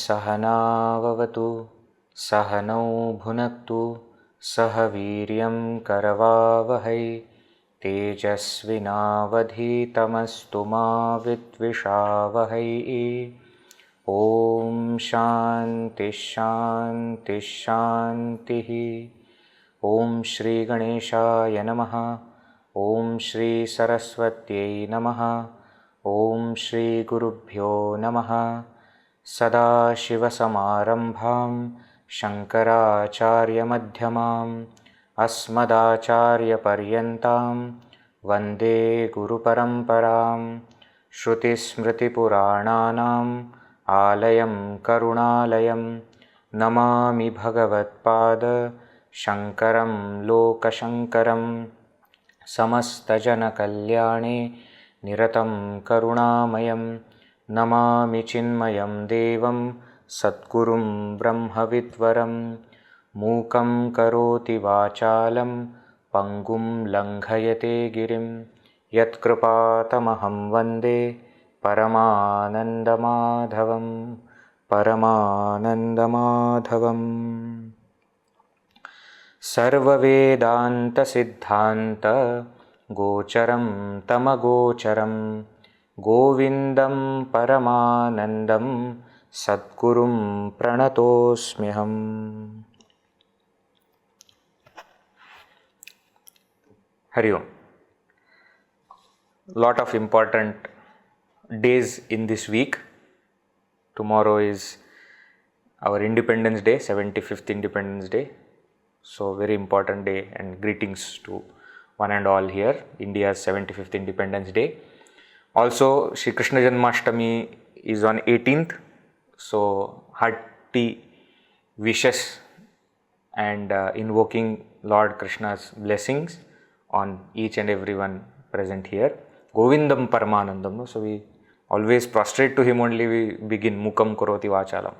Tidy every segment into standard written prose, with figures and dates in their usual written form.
सहनाववतु सहनौ भुनक्तु सह वीर्यं करवावहै तेजस्विनावधीतमस्तु मा विद्विषावहै। ॐ शान्ति शान्ति शान्तिः। ॐ श्री गणेशाय नमः। ॐ श्री सरस्वत्यै नमः। ॐ श्री गुरुभ्यो नमः। सदाशिवसमारम्भां शङ्कराचार्यमध्यमाम् अस्मदाचार्यपर्यन्तां वन्दे गुरुपरम्परां। श्रुतिस्मृतिपुराणानाम् आलयं करुणालयं नमामि भगवत्पाद शङ्करं लोकशङ्करं। समस्तजनकल्याणे निरतं करुणामयं नमामि चिन्मयं देवं सद्गुरुं ब्रह्मविद्वरं। मूकं करोति वाचालं पङ्गुं लङ्घयते गिरिं यत्कृपातमहं वन्दे परमानन्दमाधवं परमानन्दमाधवम्। सर्ववेदान्तसिद्धान्त गोचरं तमगोचरं गोविन्दं परमानन्दं सद्गुरुं प्रणतोऽस्म्यहम्। Hari Om. Lot of important days in this week. Tomorrow is our Independence Day, 75th Independence Day. So very important day, and greetings to one and all here. India's 75th Independence Day. Also, Shri Krishna Janmashtami is on 18th. So hearty wishes and invoking Lord Krishna's blessings on each and everyone present here. Govindam Paramanandam. So we always prostrate to him only. We begin Mukam Karoti Vachalam.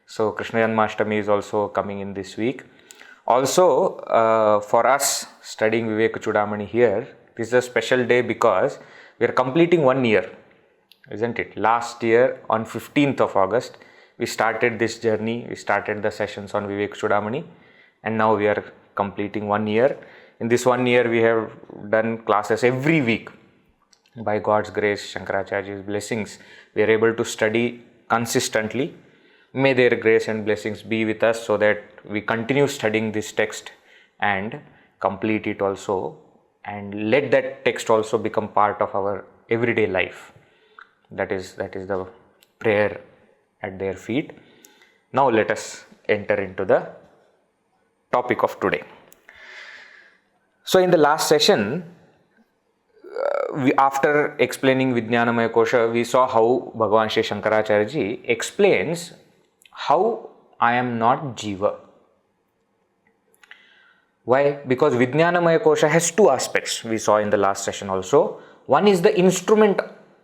So Krishna Janmashtami is also coming in this week. Also, for us studying Vivekachoodamani here, this is a special day because we are completing 1 year, isn't it? Last year on 15th of August, we started this journey. We started the sessions on Vivekachoodamani, and now we are completing 1 year. In this 1 year, we have done classes every week. By God's grace, Shankaracharya's blessings, we are able to study consistently. May their grace and blessings be with us so that we continue studying this text and complete it also, and let that text also become part of our everyday life. That is the prayer at their feet. Now let us enter into the topic of today. So in the last session, after explaining Vijnanamaya Kosha, we saw how Bhagavan Shri Shankaracharya ji explains how I am not Jiva. Why? Because Vijnanamaya Kosha has two aspects, we saw in the last session also. One is the instrument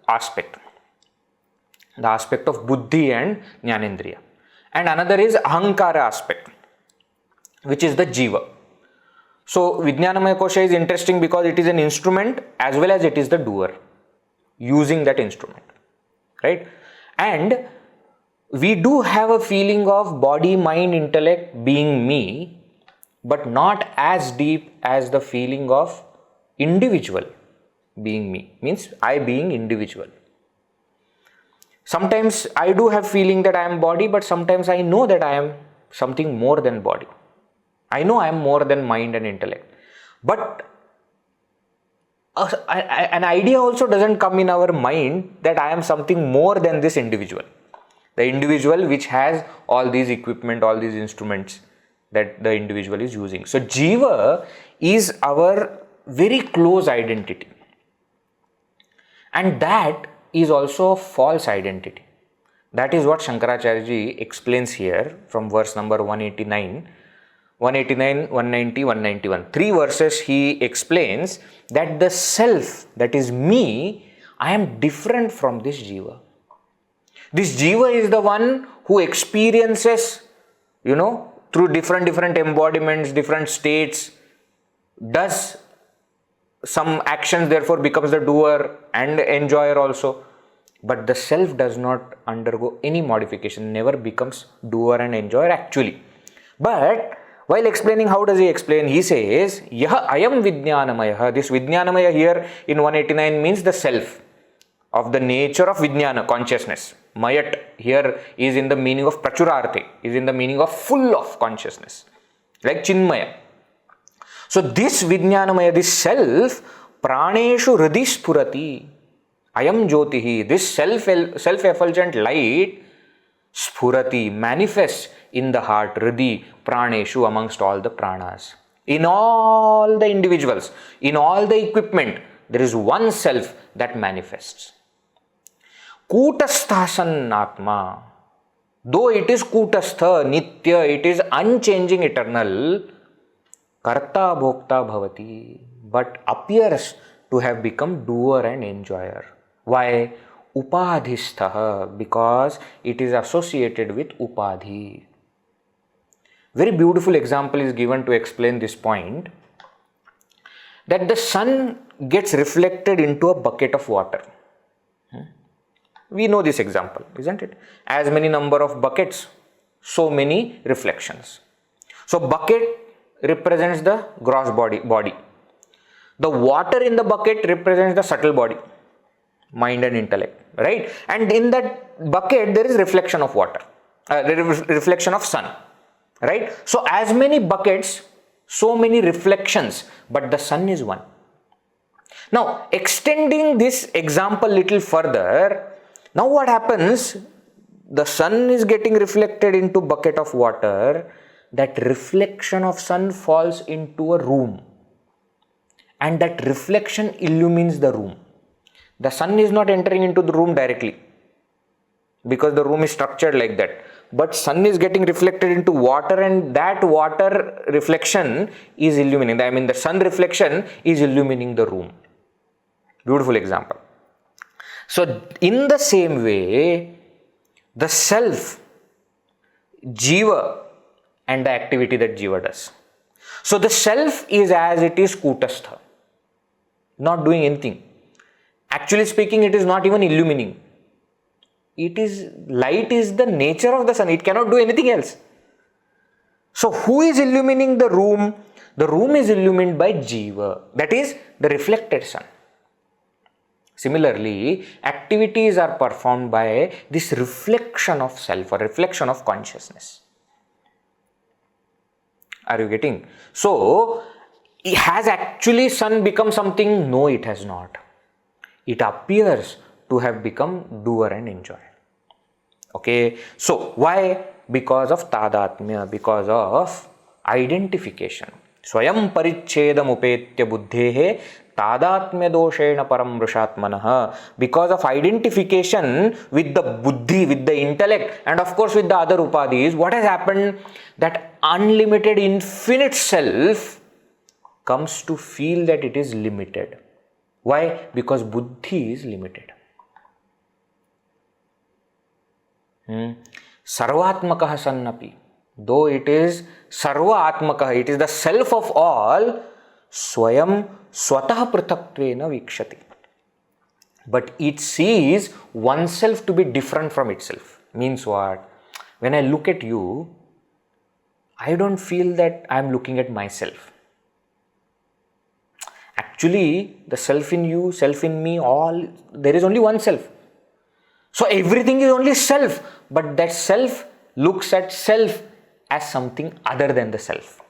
aspect, the aspect of buddhi and jnanendriya. And another is ahankara aspect, which is the Jiva. So Vijnanamaya Kosha is interesting because it is an instrument as well as it is the doer using that instrument, right? And we do have a feeling of body, mind, intellect being me, but not as deep as the feeling of individual being me, means I being individual. Sometimes I do have feeling that I am body, but sometimes I know that I am something more than body. I know I am more than mind and intellect. But an idea also doesn't come in our mind that I am something more than this individual. The individual which has all these equipment, all these instruments that the individual is using. So Jiva is our very close identity. And that is also a false identity. That is what Shankaracharya ji explains here from verse number 189, 190, 191. 3 verses he explains that the self, that is me, I am different from this jiva. This jiva is the one who experiences, through different embodiments, different states, does some actions, therefore becomes the doer and enjoyer also. But the self does not undergo any modification, never becomes doer and enjoyer actually. But while explaining, how does he explain? He says, Yaha ayam vijnanamaya. This vijnanamaya here in 189 means the self, of the nature of vijnana, consciousness. Mayat here is in the meaning of prachurarthe, is in the meaning of full of consciousness, like chinmaya. So this vijnanamaya, this self, praneshu hridhi spurati. Ayam jyotihi, this self-effulgent light, spurati, manifests in the heart, hridhi, praneshu, amongst all the pranas. In all the individuals, in all the equipment, there is one self that manifests. Kutasthasan atma, though it is kutastha, nitya, it is unchanging, eternal, karta bhokta bhavati, but appears to have become doer and enjoyer. Why? Upadhistha, because it is associated with upadhi. Very beautiful example is given to explain this point, that the sun gets reflected into a bucket of water. We know this example, isn't it? As many number of buckets, so many reflections. So bucket represents the gross body. The water in the bucket represents the subtle body, mind and intellect, right? And in that bucket there is reflection of water, reflection of sun, right? So as many buckets, so many reflections, but the sun is one. Now extending this example little further, now what happens? The sun is getting reflected into bucket of water. That reflection of sun falls into a room, and that reflection illumines the room. The sun is not entering into the room directly, because the room is structured like that. But sun is getting reflected into water, and that water reflection is illumining. I mean, the sun reflection is illumining the room. Beautiful example. So in the same way, the self, jiva, and the activity that jiva does. So the self is as it is kutastha, not doing anything. Actually speaking, it is not even illumining. Light is the nature of the sun. It cannot do anything else. So who is illumining the room? The room is illumined by jiva, that is the reflected sun. Similarly, activities are performed by this reflection of self or reflection of consciousness. Are you getting? So, has actually sun become something? No, it has not. It appears to have become doer and enjoyer. Okay. So, why? Because of tadatmya, because of identification. Swayam parichedam upetya buddhehe tadatmya doshena param vrushatmanah. Because of identification with the buddhi, with the intellect, and of course with the other upadhis, what has happened? That unlimited infinite self comes to feel that it is limited. Why? Because buddhi is limited. Sarvatmakah sannapi, though it is sarva atmakah, it is the self of all, swayam swatah pratakttvena vikshati. But it sees oneself to be different from itself. Means what? When I look at you, I don't feel that I am looking at myself. Actually, the self in you, self in me, there is only one self. So everything is only self, but that self looks at self as something other than the self.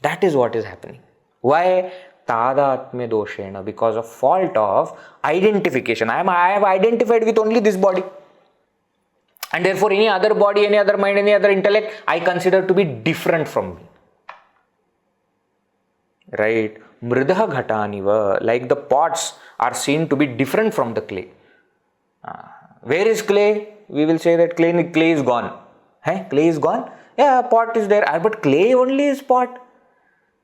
That is what is happening. Why? Tadatmya doshena, because of fault of identification. I have identified with only this body. And therefore any other body, any other mind, any other intellect, I consider to be different from me. right? Mridah ghataniva, like the pots are seen to be different from the clay. Where is clay? We will say that clay is gone. Hey, clay is gone? Yeah, pot is there, but clay only is pot.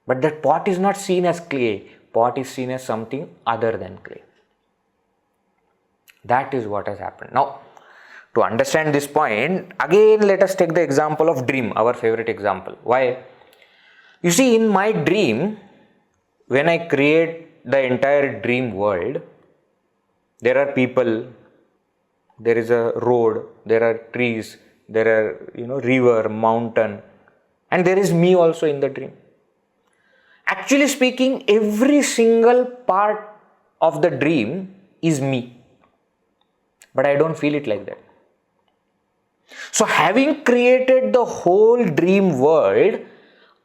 But that pot is not seen as clay. Pot is seen as something other than clay. That is what has happened. Now, to understand this point, again let us take the example of dream, our favorite example. Why? You see, in my dream, when I create the entire dream world, there are people, there is a road, there are trees, there are, river, mountain, and there is me also in the dream. Actually speaking, every single part of the dream is me, but I don't feel it like that. So having created the whole dream world,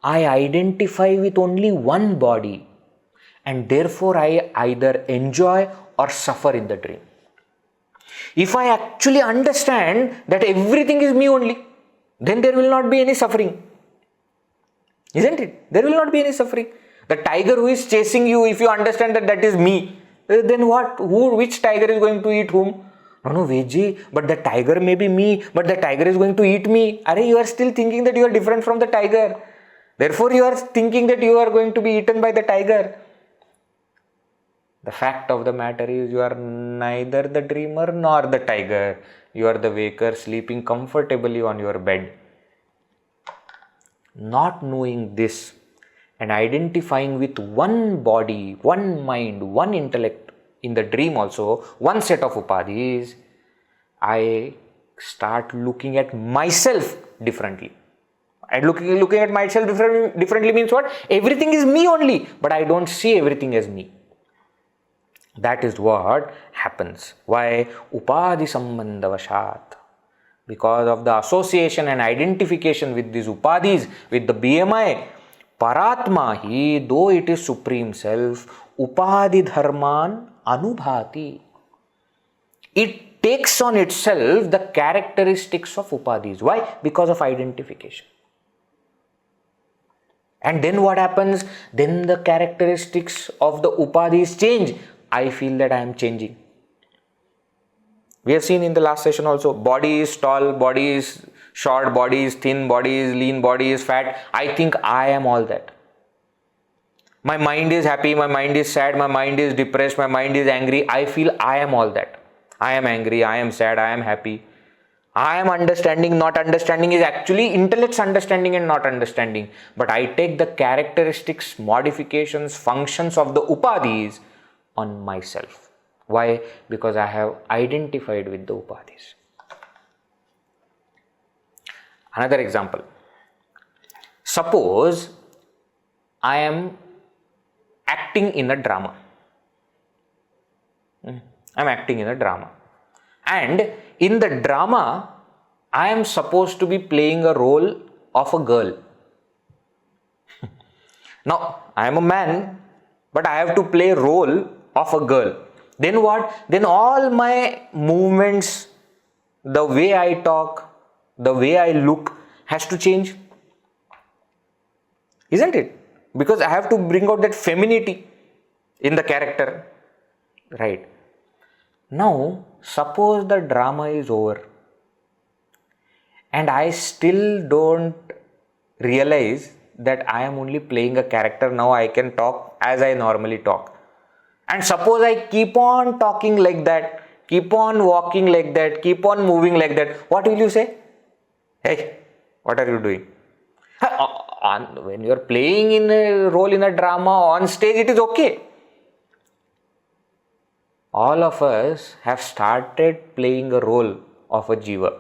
I identify with only one body, and therefore I either enjoy or suffer in the dream. If I actually understand that everything is me only, then there will not be any suffering. Isn't it? There will not be any suffering. The tiger who is chasing you, if you understand that that is me, then what? Which tiger is going to eat whom? No, Veji, but the tiger may be me, but the tiger is going to eat me. You are still thinking that you are different from the tiger. Therefore, you are thinking that you are going to be eaten by the tiger. The fact of the matter is, you are neither the dreamer nor the tiger. You are the waker sleeping comfortably on your bed. Not knowing this and identifying with one body, one mind, one intellect in the dream also, one set of upadhis, I start looking at myself differently. And looking at myself differently means what? Everything is me only, but I don't see everything as me. That is what happens. Why? Upadhi sambandhavashat. Because of the association and identification with these upadhis, with the BMI, paratma hi, though it is Supreme Self, upadhi dharman anubhati. It takes on itself the characteristics of upadhis. Why? Because of identification. And then what happens? Then the characteristics of the upadhis change. I feel that I am changing. We have seen in the last session also, body is tall, body is short, body is thin, body is lean, body is fat. I think I am all that. My mind is happy, my mind is sad, my mind is depressed, my mind is angry. I feel I am all that. I am angry, I am sad, I am happy. I am understanding, not understanding is actually intellect's understanding and not understanding. But I take the characteristics, modifications, functions of the upadhis on myself. Why? Because I have identified with the upadhis. Another example. Suppose I am acting in a drama. I am acting in a drama. And in the drama, I am supposed to be playing a role of a girl. Now, I am a man, but I have to play a role of a girl. Then what? Then all my movements, the way I talk, the way I look has to change. Isn't it? Because I have to bring out that femininity in the character. Right. Now, suppose the drama is over and I still don't realize that I am only playing a character. Now I can talk as I normally talk. And suppose I keep on talking like that, keep on walking like that, keep on moving like that. What will you say? Hey, what are you doing? When you are playing in a role in a drama on stage, it is okay. All of us have started playing a role of a jiva.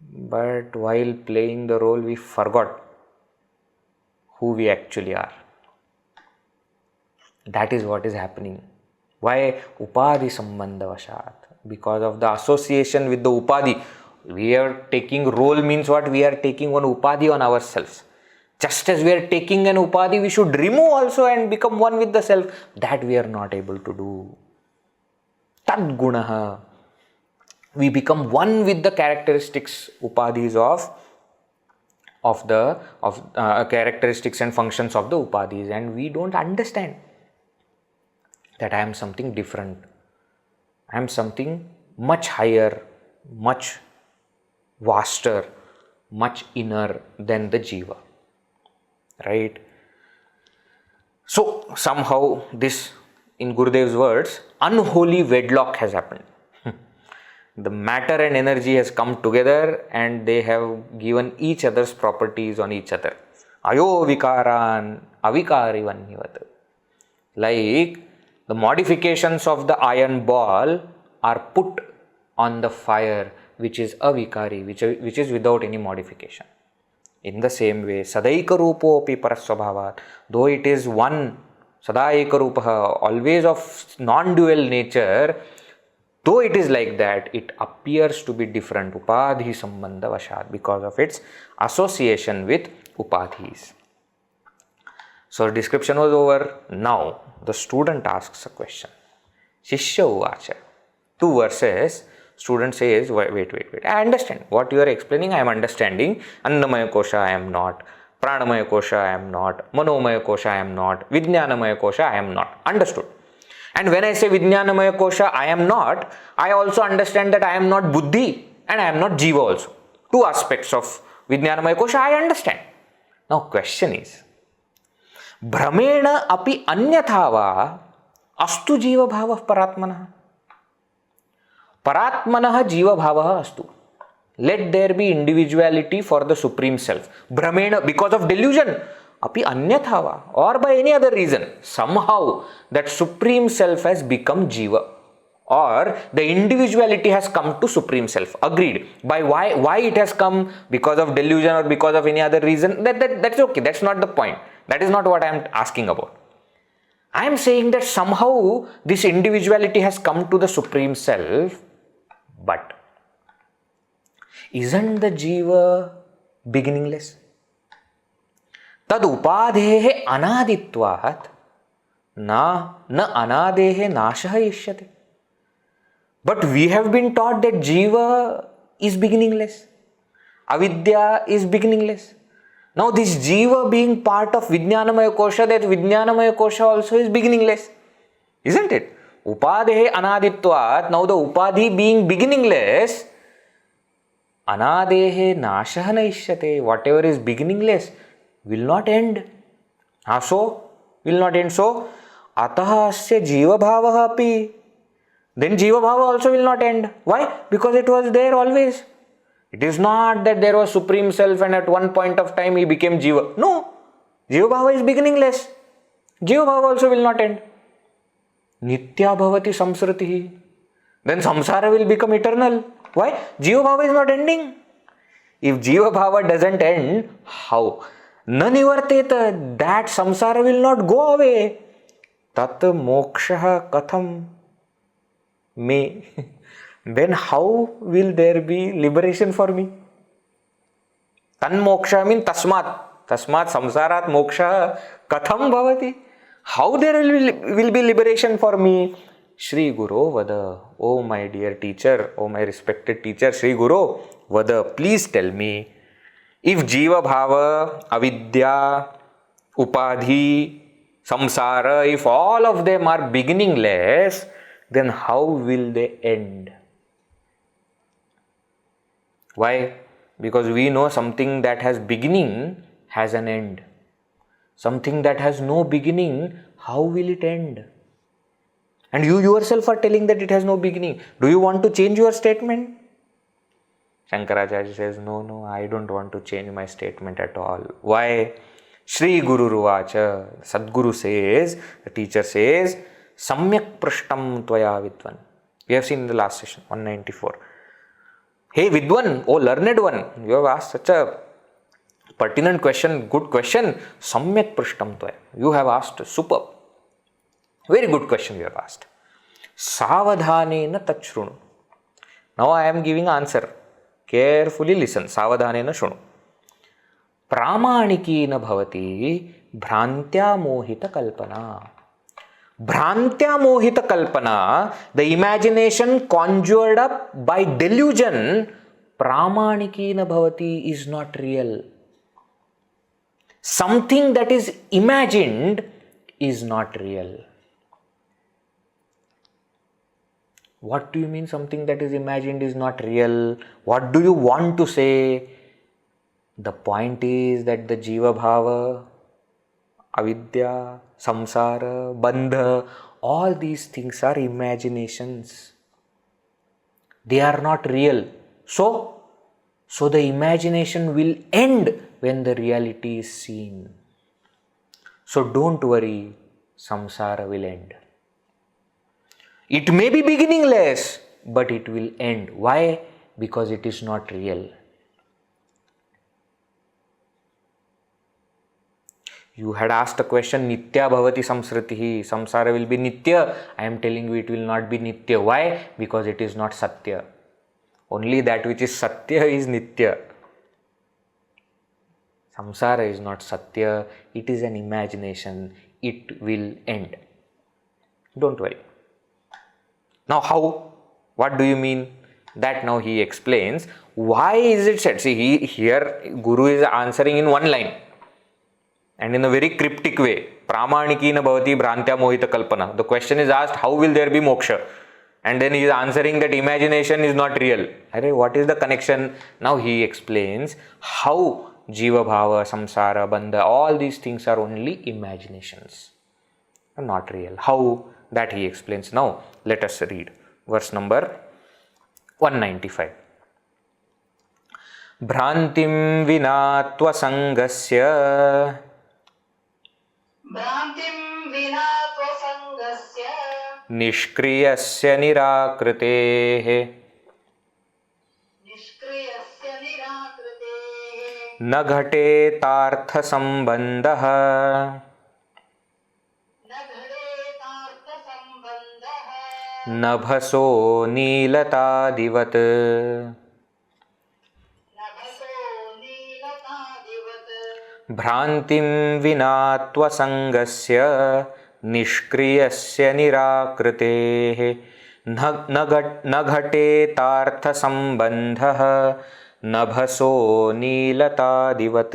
But while playing the role, we forgot who we actually are. That is what is happening. Why? Upadhi sambandhavashat. Because of the association with the upadhi. We are taking role means what? We are taking one upadhi on ourselves. Just as we are taking an upadhi, we should remove also and become one with the self. That we are not able to do. Tad gunaha. We become one with the characteristics, upadhis of the characteristics and functions of the upadhis, and we don't understand that I am something different. I am something much higher, much vaster, much inner than the jiva, right? So somehow this, in Gurudev's words, unholy wedlock has happened. The matter and energy has come together and they have given each other's properties on each other. Ayo vikaran avikarivannivat. Like the modifications of the iron ball are put on the fire, which is avikari, which is without any modification. In the same way, sadaika rupopi parasvabhāvāt, though it is one, sadaika rupaha, always of non-dual nature, though it is like that, it appears to be different, upadhi sambandha vashat, because of its association with upadhis. So description was over. Now the student asks a question. Shishya uvacha. 2 verses. Student says, wait. I understand what you are explaining. I am understanding. Annamaya kosha I am not. Pranamaya kosha I am not. Manomaya kosha I am not. Vijnanamaya kosha I am not. Understood. And when I say Vijnanamaya kosha I am not, I also understand that I am not buddhi and I am not jiva also. 2 aspects of Vijnanamaya kosha I understand. Now question is, Brahmena api anyathava astu jīvabhāvah paratmanah. Paratmanah jīvabhāvah astu. Let there be individuality for the Supreme Self. Brahmena, because of delusion, api anyathava, or by any other reason, somehow that Supreme Self has become jiva, or the individuality has come to Supreme Self. Agreed. By why it has come, because of delusion or because of any other reason, that's okay. That's not the point. That is not what I am asking about. I am saying that somehow this individuality has come to the Supreme Self, but isn't the jiva beginningless? Tad upadhehe anaditvat na anadehe nashah ishyate. But we have been taught that jiva is beginningless. Avidya is beginningless. Now this jiva being part of Vijnanamaya kosha, that Vijnanamaya kosha also is beginningless. Isn't it? Upadhehe anaditvat. Now the upadhi being beginningless, anadehe nashah na ishyate. Whatever is beginningless will not end. So will not end. So ataha asya jīvabhāvah api. Then jīvabhāva also will not end. Why? Because it was there always. It is not that there was Supreme Self and at one point of time he became jiva. No. Jīvabhāva is beginningless. Jīvabhāva also will not end. Nitya bhavati samsritihi. Then samsara will become eternal. Why? Jīvabhāva is not ending. If jīvabhāva doesn't end, how? Na nivarteta. That samsara will not go away. Tat moksha katham me. Then how will there be liberation for me? Tan moksha means tasmat. Tasmat samsarat moksha katham bhavati. How there will be liberation for me? Shri Guru Vada. Oh my dear teacher, oh my respected teacher, Shri Guru Vada, please tell me, if jiva bhava, avidya, upadhi, samsara, if all of them are beginningless, then how will they end? Why? Because we know something that has beginning has an end. Something that has no beginning, how will it end? And you yourself are telling that it has no beginning. Do you want to change your statement? Shankaracharya says, no, I don't want to change my statement at all. Why? Shri Guru Ruvacha, Sadguru says, the teacher says, Samyak prashtam tvaya vidvan. We have seen in the last session, 194. Hey Vidwan, oh learned one, you have asked such a pertinent question, good question. Samyak prashtam tvaya. You have asked, superb. Very good question you have asked. Savadhanena tachrunu. Now I am giving answer. Carefully listen. Savadhanena shrunu. Pramanikina bhavati bhrāntyā mohita kalpana. Bhrāntyā mohita kalpana, the imagination conjured up by delusion, pramanikina bhavati, is not real. Something that is imagined is not real. What do you mean something that is imagined is not real? What do you want to say? The point is that the jīvabhāvo, avidya, samsara, bandha, all these things are imaginations. They are not real. So the imagination will end when the reality is seen. So don't worry, samsara will end. It may be beginningless, but it will end. Why? Because it is not real. You had asked the question, nitya bhavati samsritihi, samsara will be nitya. I am telling you it will not be nitya. Why? Because it is not satya. Only that which is satya is nitya. Samsara is not satya. It is an imagination. It will end. Don't worry. Now how? What do you mean? That now he explains. Why is it said? See, here Guru is answering in one line. And in a very cryptic way. Prāmaṇikīna bhavati bhrāntyā mohita kalpana. The question is asked, how will there be moksha? And then he is answering that imagination is not real. What is the connection? Now he explains how jīvabhāvo, samsara, bandha, all these things are only imaginations. Not real. How? That he explains. Now let us read verse number 195. hrāntiṃ vinā tvasaṅgasya niṣkriyasya nirākṛteḥ na ghaṭetārthasaṃbandho nabhaso nīlatādivat hrāntiṃ vinā tvasaṅgasya niṣkriyasya nirākṛteḥ na ghaṭetārthasaṃbandho nabhaso nīlatādivat.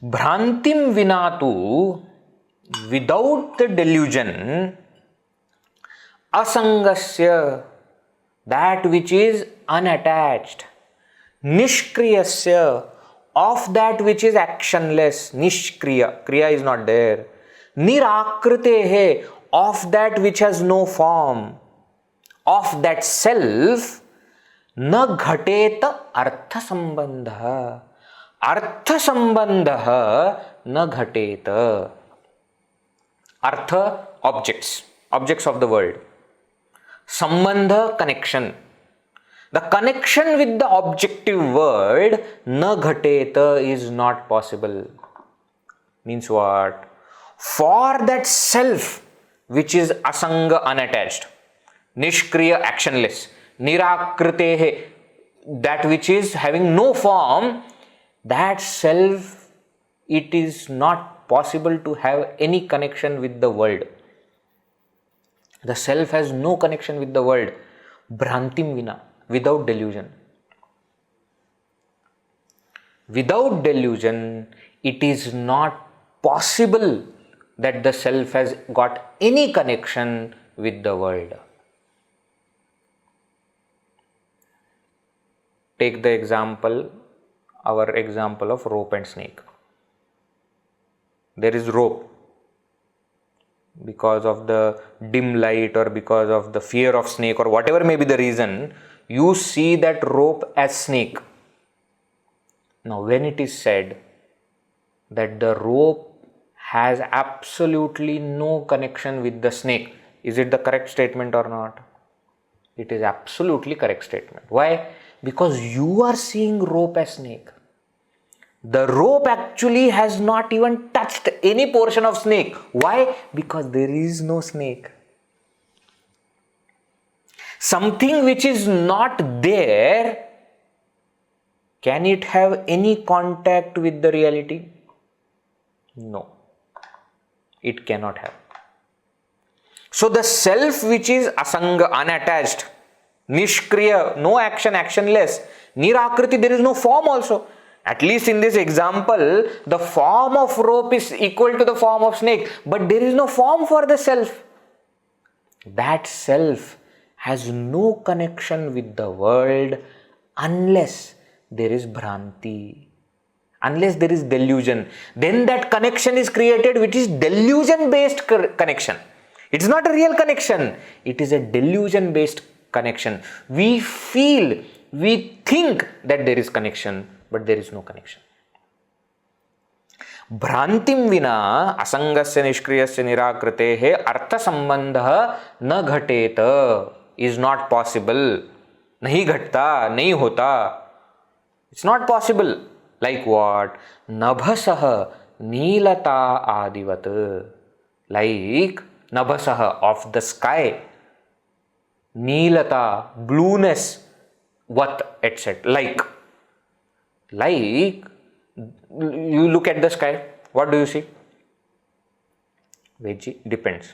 Bhrāntiṃ vinā, without the delusion, asaṅgasya, that which is unattached, niṣkriyasya, of that which is actionless, niṣkriya, kriya is not there, nirākṛteḥ, of that which has no form, of that self, na ghaṭetārthasaṃbandho, arthasaṃbandho na ghaṭeta. Artha, objects of the world. Sambandha, connection. The connection with the objective world, na ghaṭeta, is not possible. Means what? For that self which is asanga, unattached, niṣkriya, actionless, nirākṛteḥ, that which is having no form, that self, it is not possible to have any connection with the world. The self has no connection with the world. Bhrāntiṃ vinā, without delusion. Without delusion, it is not possible that the self has got any connection with the world. Take the example, our example of rope and snake. There is rope. Because of the dim light or because of the fear of snake or whatever may be the reason, you see that rope as snake. Now when it is said that the rope has absolutely no connection with the snake, is it the correct statement or not? It is absolutely correct statement. Why? Because you are seeing rope as snake. The rope actually has not even touched any portion of snake. Why? Because there is no snake. Something which is not there, can it have any contact with the reality? No. It cannot have. So the self which is asanga, unattached, niṣkriya, no action, actionless, nirākṛti, there is no form also. At least in this example, the form of rope is equal to the form of snake, but there is no form for the self. That self has no connection with the world unless there is bhranti, unless there is delusion. Then that connection is created, which is delusion-based connection. It's not a real connection. It is a delusion-based connection. We feel, we think that there is connection, but there is no connection. hrāntiṃ vinā asaṅgasya niṣkriyasya nirākṛteḥ arthasambandha na ghaṭetārthasaṃbandho is not possible. Nahi ghaṭta, nahi hota. It's not possible. Like what? Nabhaso nīlatādivat. Like nabhaso of the sky. Nīlata, blueness. What, etc. Like you look at the sky, what do you see? Veggie, depends.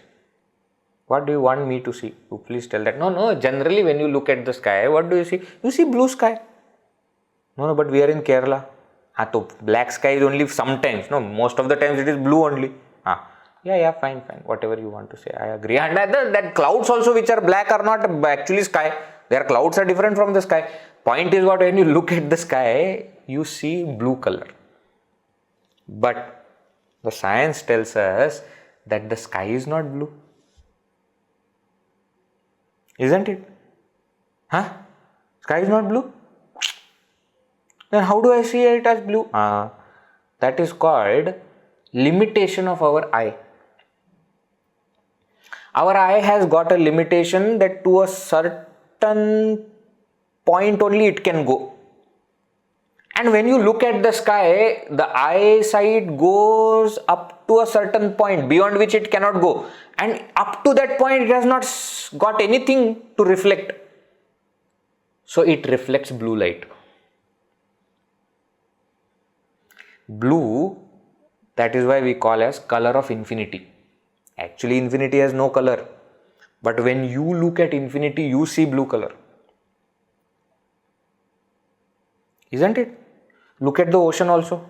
What do you want me to see? You please tell that. No, generally when you look at the sky, what do you see? You see blue sky. No, but we are in Kerala. So black sky is only sometimes. No, most of the times it is blue only. Yeah, fine. Whatever you want to say, I agree. And that clouds also which are black are not actually sky. Their clouds are different from the sky. Point is what, when you look at the sky, you see blue color. But the science tells us that the sky is not blue. Isn't it? Sky is not blue? Then how do I see it as blue? That is called limitation of our eye. Our eye has got a limitation that to a certain point only it can go. And when you look at the sky, the eyesight goes up to a certain point beyond which it cannot go. And up to that point, it has not got anything to reflect. So it reflects blue light. Blue, that is why we call as color of infinity. Actually, infinity has no color. But when you look at infinity, you see blue color. Isn't it? Look at the ocean also.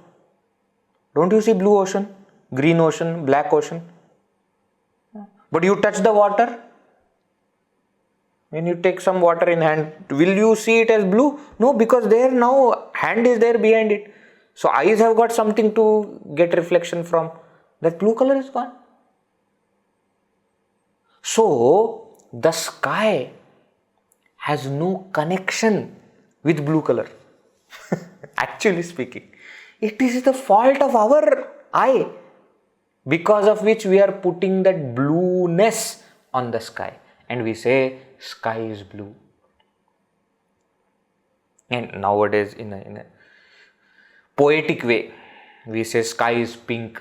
Don't you see blue ocean, green ocean, black ocean? But you touch the water. When you take some water in hand, will you see it as blue? No, because there now hand is there behind it. So eyes have got something to get reflection from. That blue color is gone. So the sky has no connection with blue color. Actually speaking, it is the fault of our eye, because of which we are putting that blueness on the sky and we say sky is blue. And nowadays in a poetic way, we say sky is pink,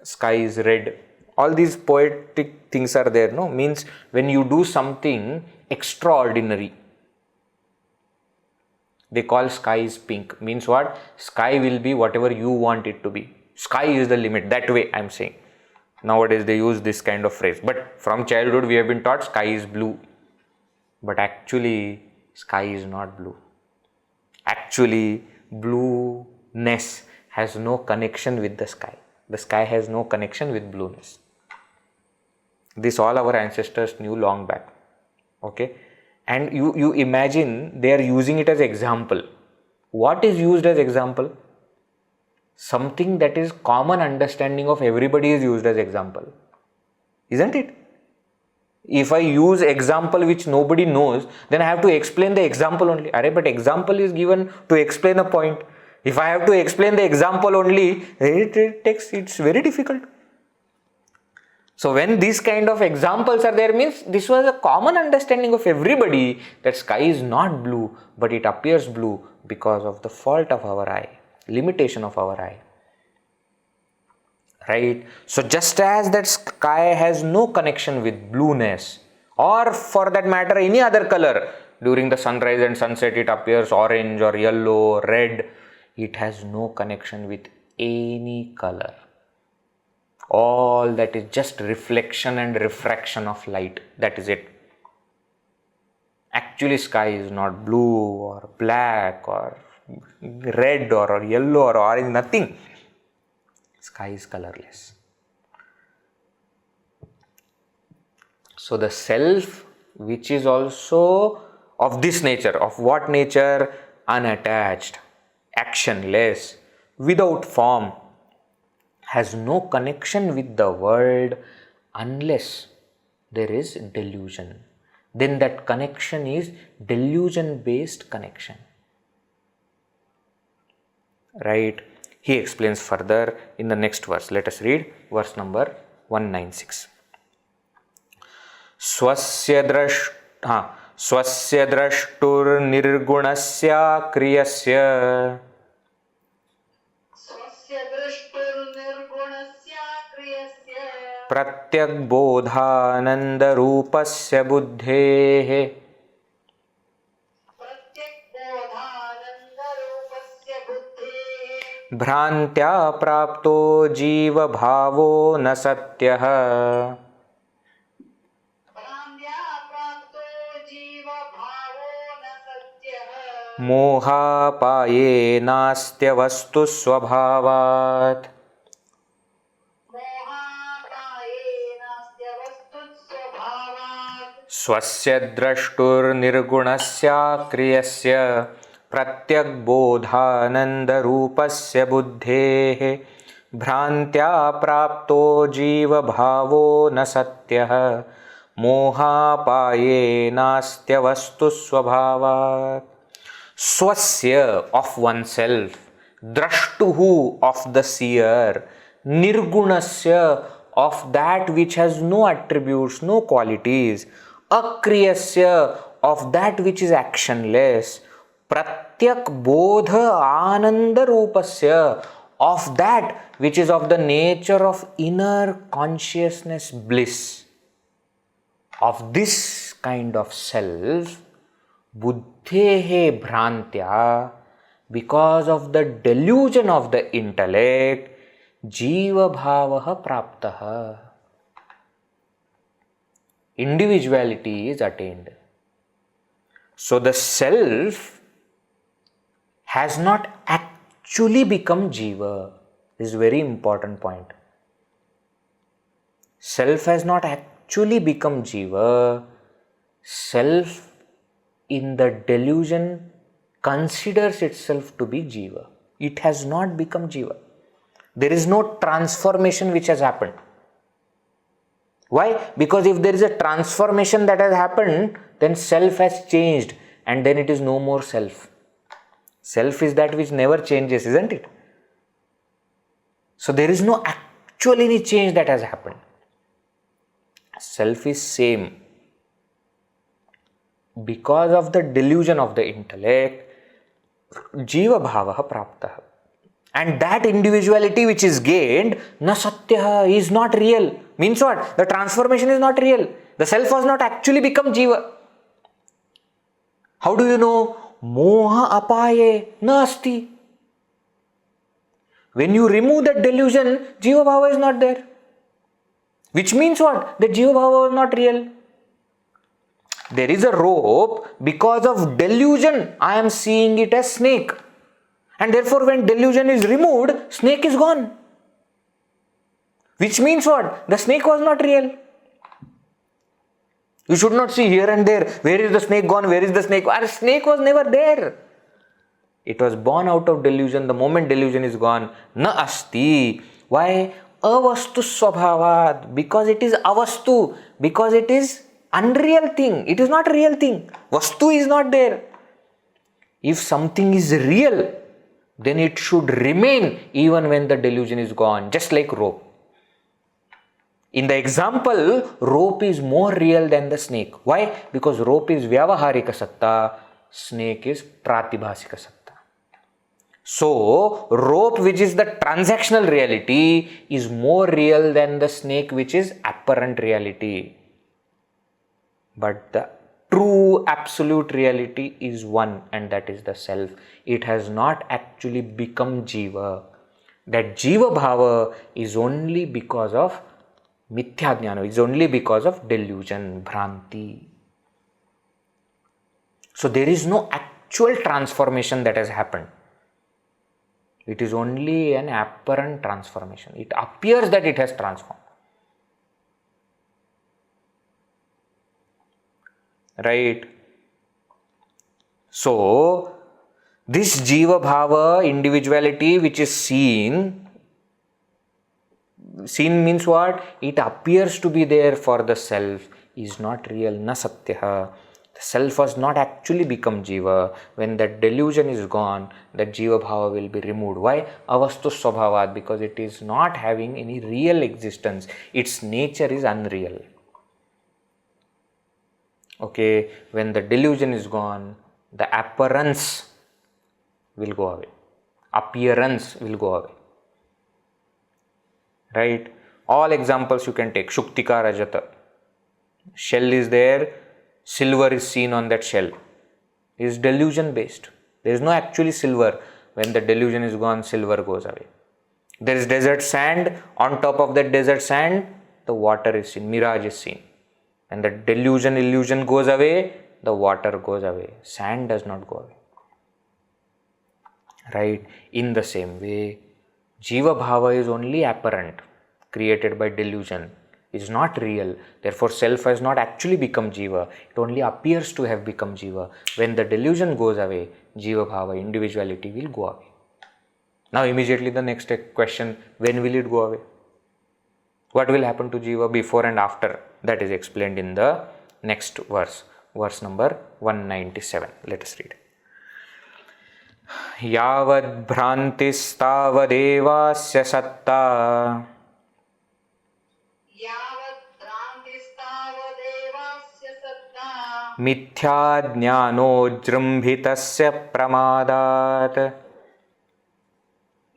sky is red. All these poetic things are there, no? Means when you do something extraordinary, they call sky is pink. Means what? Sky will be whatever you want it to be. Sky is the limit. That way I am saying. Nowadays they use this kind of phrase. But from childhood we have been taught sky is blue. But actually sky is not blue. Actually blueness has no connection with the sky. The sky has no connection with blueness. This all our ancestors knew long back. Okay. And you imagine they are using it as example. What is used as example? Something that is common understanding of everybody is used as example. Isn't it? If I use example which nobody knows, then I have to explain the example only. But example is given to explain a point. If I have to explain the example only, it's very difficult. So when these kind of examples are there, means this was a common understanding of everybody that sky is not blue, but it appears blue because of the fault of our eye, limitation of our eye. Right? So just as that sky has no connection with blueness, or for that matter any other color, during the sunrise and sunset it appears orange or yellow or red, it has no connection with any color. All that is just reflection and refraction of light. That is it. Actually sky is not blue or black or red or yellow or orange, nothing. Sky is colorless. So the self, which is also of this nature, of what nature? Unattached, actionless, without form, has no connection with the world unless there is delusion. Then that connection is delusion-based connection. Right? He explains further in the next verse. Let us read verse number 196. Svasya draṣṭurnirguṇasyākriyasya pratyagbodhānandarūpasya buddheḥ bhrāntyā prāpto jīvabhāvo na satyah mohāpāye nāstyavastusvabhāvāt. Svasya draṣṭurnirguṇasyākriyasya pratyagbodhānandarūpasya buddheḥ bhrāntyā prāpto jīvabhāvo na satyah mohāpāye nāstyavastusvabhāvāt. Svasya, of oneself, draṣṭuhu, of the seer, nirguṇasya, of that which has no attributes, no qualities, akriyasya, of that which is actionless, pratyagbodhānandarūpasya, of that which is of the nature of inner consciousness bliss. Of this kind of self, buddheḥ bhrāntyā, because of the delusion of the intellect, jīvabhāvo prāptah, individuality is attained. So the self has not actually become jiva. This is a very important point. Self has not actually become jiva. Self in the delusion considers itself to be jiva. It has not become jiva. There is no transformation which has happened. Why? Because if there is a transformation that has happened, then self has changed and then it is no more self. Self is that which never changes, isn't it? So there is no actual any change that has happened. Self is same. Because of the delusion of the intellect, jīvabhāvo prāptah. And that individuality which is gained, na satyah, is not real. Means what? The transformation is not real. The self was not actually become jiva. How do you know? Mohāpāye nāsti. When you remove that delusion, jīvabhāvo is not there. Which means what? The jīvabhāvo is not real. There is a rope, because of delusion, I am seeing it as snake. And therefore when delusion is removed, snake is gone. Which means what? The snake was not real. You should not see here and there, where is the snake gone, where is the snake? Our snake was never there. It was born out of delusion. The moment delusion is gone, na asti. Why? Avastusvabhāvāt. Because it is avastu. Because it is unreal thing. It is not a real thing. Vastu is not there. If something is real, then it should remain even when the delusion is gone. Just like rope. In the example, rope is more real than the snake. Why? Because rope is vyavaharika sattā, snake is pratibhasika sattā. So, rope, which is the transactional reality, is more real than the snake, which is apparent reality. But the true absolute reality is one, and that is the self. It has not actually become jiva. That jīvabhāvo is only because of mithyājñāno, is only because of delusion, bhranti. So there is no actual transformation that has happened. It is only an apparent transformation. It appears that it has transformed. Right? So, this jīvabhāvo, individuality which is seen means what? It appears to be there for the self, is not real, na satya. The self has not actually become jiva. When that delusion is gone, that jīvabhāvo will be removed. Why? Yāvadbhrāntistāvadevāsya, because it is not having any real existence. Its nature is unreal. Okay, when the delusion is gone, the appearance will go away. Appearance will go away. Right? All examples you can take. Shuktika rajata. Shell is there, silver is seen on that shell. It is delusion based. There is no actually silver. When the delusion is gone, silver goes away. There is desert sand. On top of that desert sand, the water is seen, mirage is seen. When the illusion goes away, the water goes away. Sand does not go away. Right? In the same way, jīvabhāvo is only apparent, created by delusion. It is not real. Therefore, self has not actually become jiva. It only appears to have become jiva. When the delusion goes away, jīvabhāvo, individuality will go away. Now, immediately the next question, when will it go away? What will happen to jiva before and after? That is explained in the next verse. Verse number 197. Let us read. Yāvadbhrāntistāvadevāsya satā. Yāvadbhrāntistāvadevāsya satā. Mithyājñānojjṛmbhitasya pramādāt.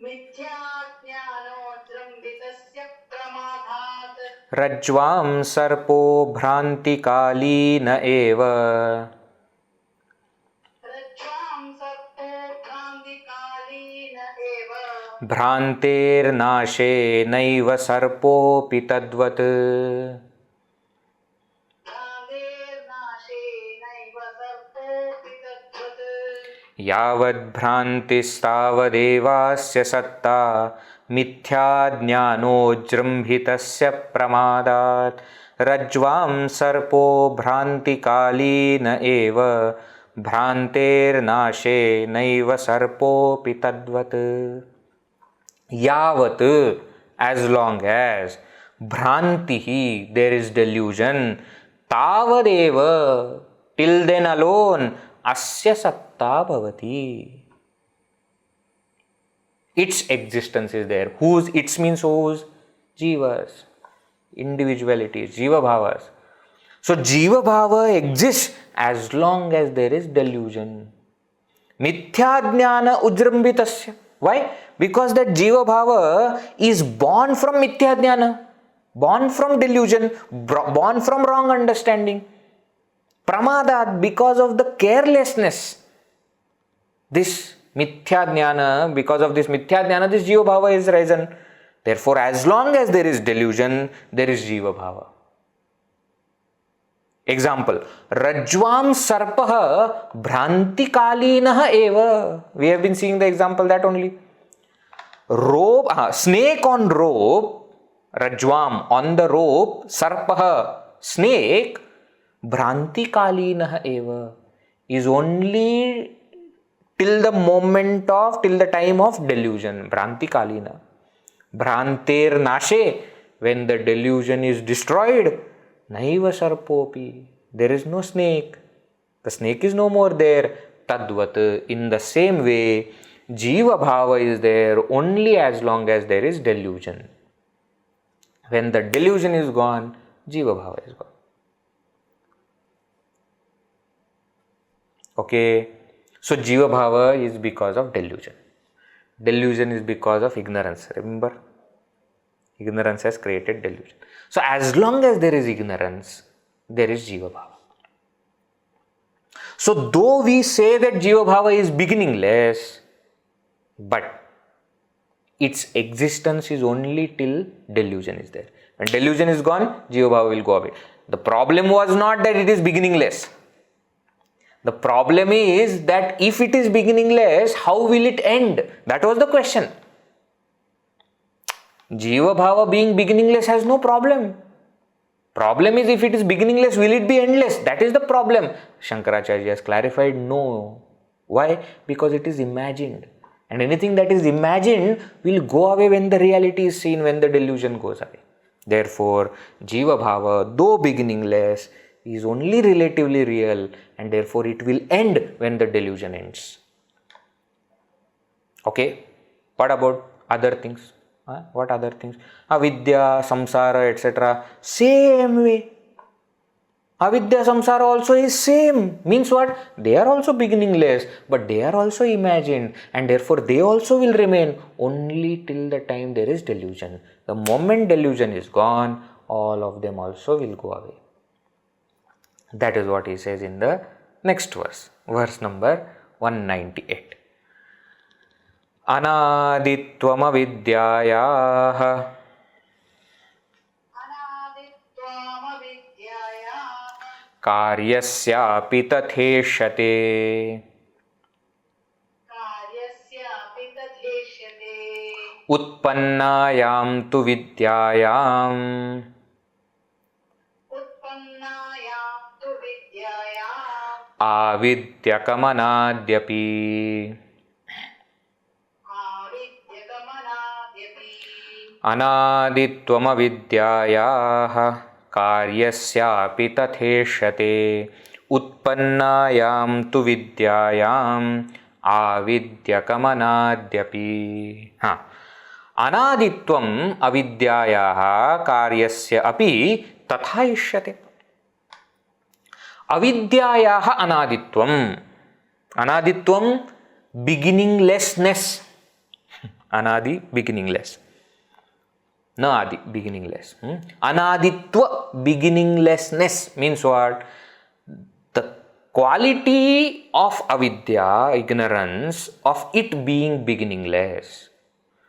Mithyājñānojjṛmbhitasya pramādāt. Rajjvāṃ sarpo bhrāntikālīna eva. bhrānternāśe naiva sarpo'pi tadvat. yāvadbhrāntistāvadevāsya sattā mithyājñānojjṛmbhitasya pramādāt. rajjvāṃ sarpo bhrāntikālīna eva. bhrānternāśe naiva sarpo'pi tadvat. Yavat, as long as bhrantihi, there is delusion, tavadeva, till then alone, asya sattā bhavati. Its existence is there. Whose? Its means whose? Jivas. Individualities, jīvabhāvas. So jīvabhāvo exists as long as there is delusion. Mithyājñānojjṛmbhitasya. Why? Because that jīvabhāvo is born from mithyājñāna, born from delusion, born from wrong understanding. Pramādāt, because of the carelessness. This mithyājñāna, because of this mithyājñāna, this jīvabhāvo is risen. Therefore, as long as there is delusion, there is jīvabhāvo. Example, rajjvāṃ sarpaha bhrāntikālīna eva. We have been seeing the example that only. Rope, snake on rope, rajjvāṃ on the rope, sarpaha, snake, bhrāntikālīna eva, is only till the time of delusion, bhrāntikālīna. Bhrānternāśe, when the delusion is destroyed, naiva sarpo'pi, there is no snake. The snake is no more there. Tadvat, in the same way, jīvabhāvo is there only as long as there is delusion. When the delusion is gone, jīvabhāvo is gone. Okay, so jīvabhāvo is because of delusion. Delusion is because of ignorance. Remember? Ignorance has created delusion. So as long as there is ignorance, there is jīvabhāvo. So though we say that jīvabhāvo is beginningless, but its existence is only till delusion is there. When delusion is gone, jīvabhāvo will go away. The problem was not that it is beginningless. The problem is that if it is beginningless, how will it end? That was the question. Jīvabhāvo being beginningless has no problem. Problem is, if it is beginningless, will it be endless? That is the problem. Shankaracharya has clarified, no. Why? Because it is imagined. And anything that is imagined will go away when the reality is seen, when the delusion goes away. Therefore, Jīvabhāvo, though beginningless, is only relatively real, and therefore it will end when the delusion ends. Okay? What about other things? What other things? Avidya, samsara, etc. Same way. Avidya, samsara also is same. Means what? They are also beginningless, but they are also imagined, and therefore they also will remain only till the time there is delusion. The moment delusion is gone, all of them also will go away. That is what he says in the next verse. Verse number 198. Anāditvam avidyāyāh kāryasyapi tatheshyate utpannāyām tu vidyāyām avidyakamanādyapi. Anāditvam avidyāyāh kāryasyapi tatheshyate utpannāyām tu vidyāyām avidyakamanādyapi. Anāditvam avidyāyāh kāryasyapi tatheshyate. Avidyāyāh anāditvam. Anāditvam, beginninglessness. Anadi, beginningless. Na adi, beginningless. Anāditva, beginninglessness means what? The quality of avidya, ignorance, of it being beginningless.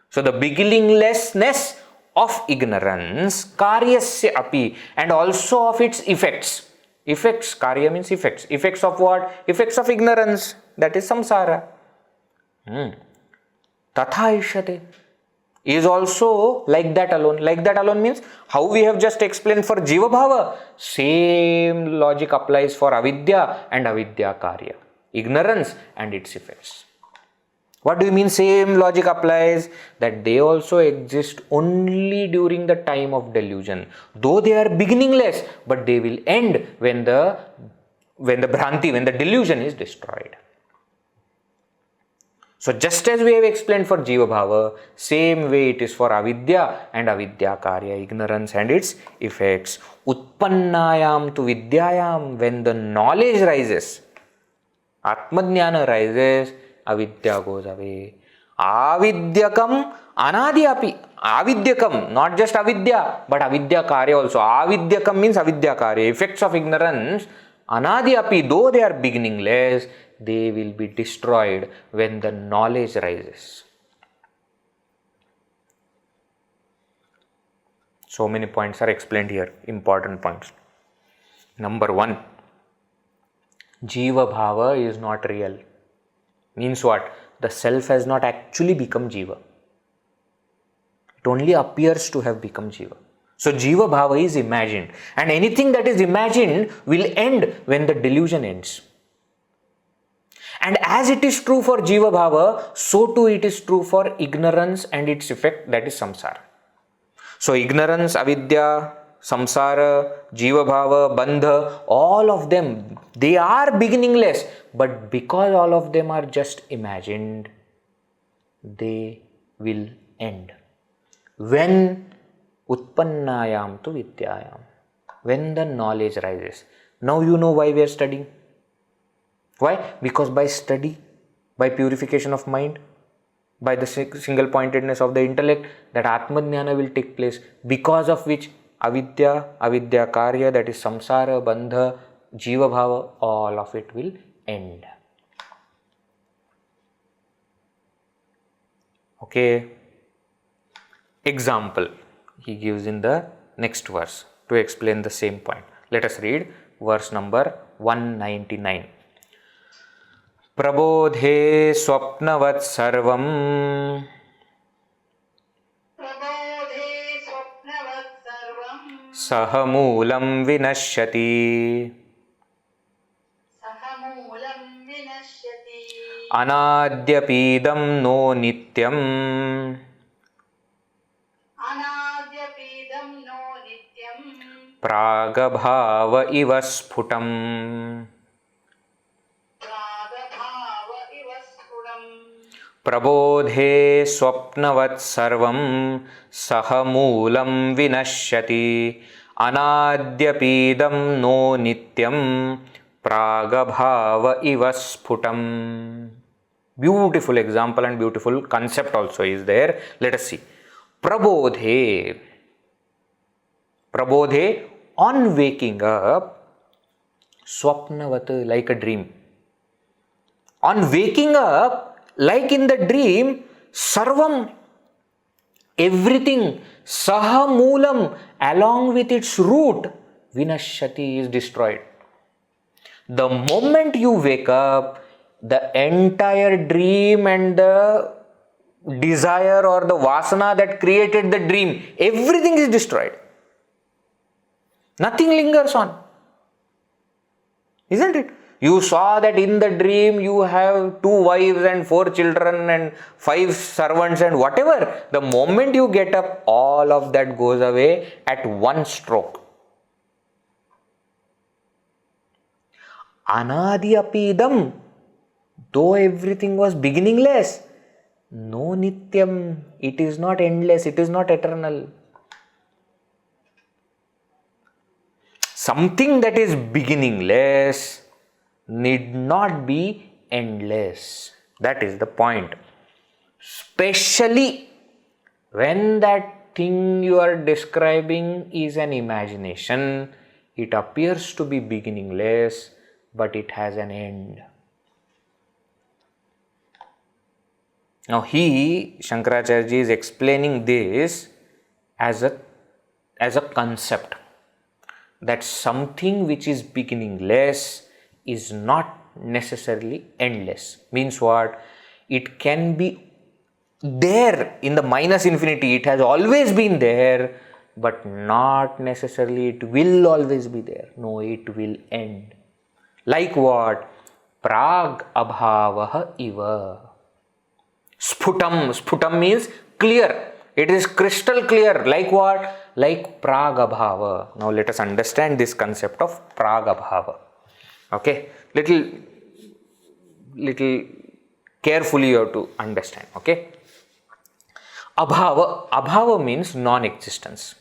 So the beginninglessness of ignorance, kāryasya api, and also of its effects. Effects, karya means effects. Effects of what? Effects of ignorance. That is samsara. Tathāishyate is also like that alone. Like that alone means how we have just explained for jīvabhāvo. Same logic applies for avidya and avidya karya. Ignorance and its effects. What do you mean same logic applies? That they also exist only during the time of delusion. Though they are beginningless, but they will end when the delusion is destroyed. So just as we have explained for jīvabhāvo, same way it is for avidya and avidya karya, ignorance and its effects. Utpannāyām tu vidyāyām, when the knowledge rises, atmajnana rises, avidya goes away. Avidyakam anadi api. Avidyakam, not just avidya, but avidya karya also. Avidyakam means avidya karya, effects of ignorance. Anadi api, though they are beginningless, they will be destroyed when the knowledge rises. So many points are explained here, important points. Number 1, jīvabhāvo is not real. Means what? The self has not actually become jiva. It only appears to have become jiva. So jīvabhāvo is imagined, and anything that is imagined will end when the delusion ends. And as it is true for jīvabhāvo, so too it is true for ignorance and its effect, that is samsara. So ignorance, avidya, samsara, jīvabhāvo, bandha, all of them, they are beginningless, but because all of them are just imagined, they will end. When utpannāyām tu vidyāyām, when the knowledge rises. Now you know why we are studying. Why? Because by study, by purification of mind, by the single pointedness of the intellect, that atmajnana will take place, because of which avidya, avidya karya, that is samsara, bandha, jīvabhāvo, all of it will end. Okay. Example he gives in the next verse to explain the same point. Let us read verse number 199. प्रबोधे स्वप्नवत् सर्वम् प्रबोधे स्वप्नवत् सर्वम् सह मूलं विनश्यति सह मूलं विनश्यति अनाद्यपीदं no नित्यम् अनाद्यपीदं no नित्यम् प्रागभाव इव स्फुटम् प्रागभाव इव स्फुटम् प्रबोधे स्वप्नवत् सर्वं सह मूलं विनश्यति अनाद्यपीदं नो नित्यं प्रागभाव इव स्फुटम्. Beautiful example and beautiful concept also is there. Let us see. Prabodhe. Prabodhe, on waking up, swapnavat, like a dream. On waking up, like in the dream, sarvam, everything, saha moolam, along with its root, vinashyati, is destroyed. The moment you wake up, the entire dream and the desire or the vasana that created the dream, everything is destroyed. Nothing lingers on. Isn't it? You saw that in the dream you have 2 wives and 4 children and 5 servants and whatever. The moment you get up, all of that goes away at one stroke. Anadi apidam, though everything was beginningless, no nityam, it is not endless, it is not eternal. Something that is beginningless need not be endless. That is the point. Especially when that thing you are describing is an imagination, it appears to be beginningless, but it has an end. Now Shankaracharya ji is explaining this as a concept, that something which is beginningless is not necessarily endless. Means what? It can be there in the minus infinity, it has always been there, but not necessarily it will always be there. No, it will end. Like what? Prag abhavaha iva. Sputam. Sputam means clear. It is crystal clear. Like what? Like prag abhava. Now let us understand this concept of prag abhava. Okay? Little carefully you have to understand. Okay? Abhava. Abhava means non-existence.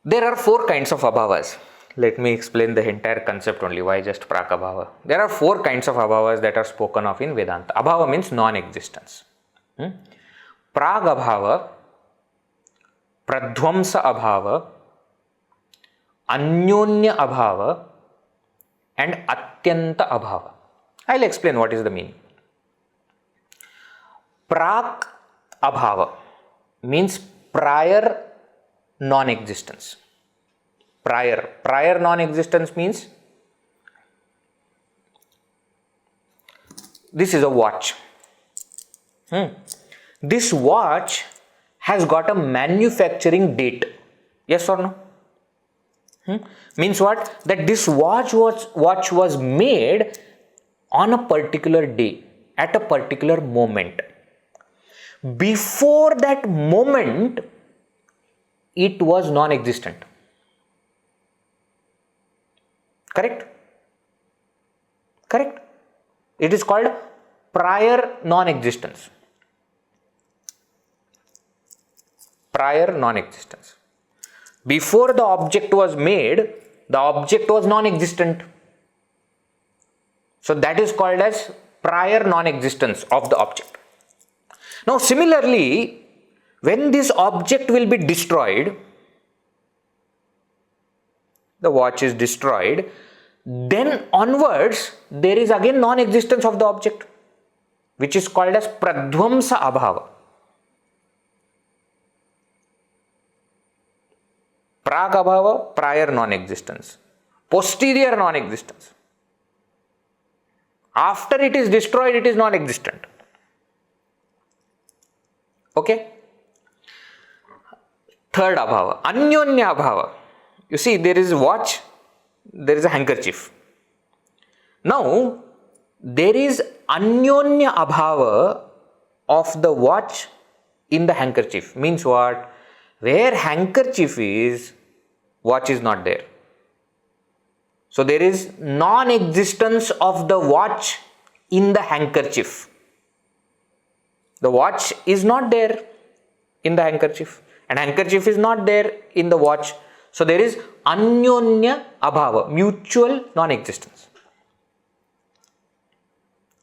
There are 4 kinds of abhavas. Let me explain the entire concept only. Why just prakabhava? There are 4 kinds of abhavas that are spoken of in Vedanta. Abhava means non-existence. Pragabhava, pradhvamsa abhava, anyonya abhava, and atyanta abhava. I'll explain what is the meaning. Prag abhava means prior non-existence. Prior non-existence means this is a watch. This watch has got a manufacturing date. Yes or no? Means what? That this watch was made on a particular day, at a particular moment. Before that moment, it was non-existent. Correct? Correct? It is called prior non-existence. Prior non-existence. Before the object was made, the object was non-existent. So that is called as prior non-existence of the object. Now similarly, when this object will be destroyed, the watch is destroyed, then onwards there is again non-existence of the object, which is called as pradhvamsa abhava. Prag abhava, prior non-existence. Posterior non-existence. After it is destroyed, it is non-existent. Okay? Third abhava, anyonya abhava. You see, there is a watch, there is a handkerchief. Now, there is anyonya abhava of the watch in the handkerchief. Means what? Where handkerchief is, watch is not there. So there is non-existence of the watch in the handkerchief. The watch is not there in the handkerchief, and handkerchief is not there in the watch. So there is anyonya abhava, mutual non-existence.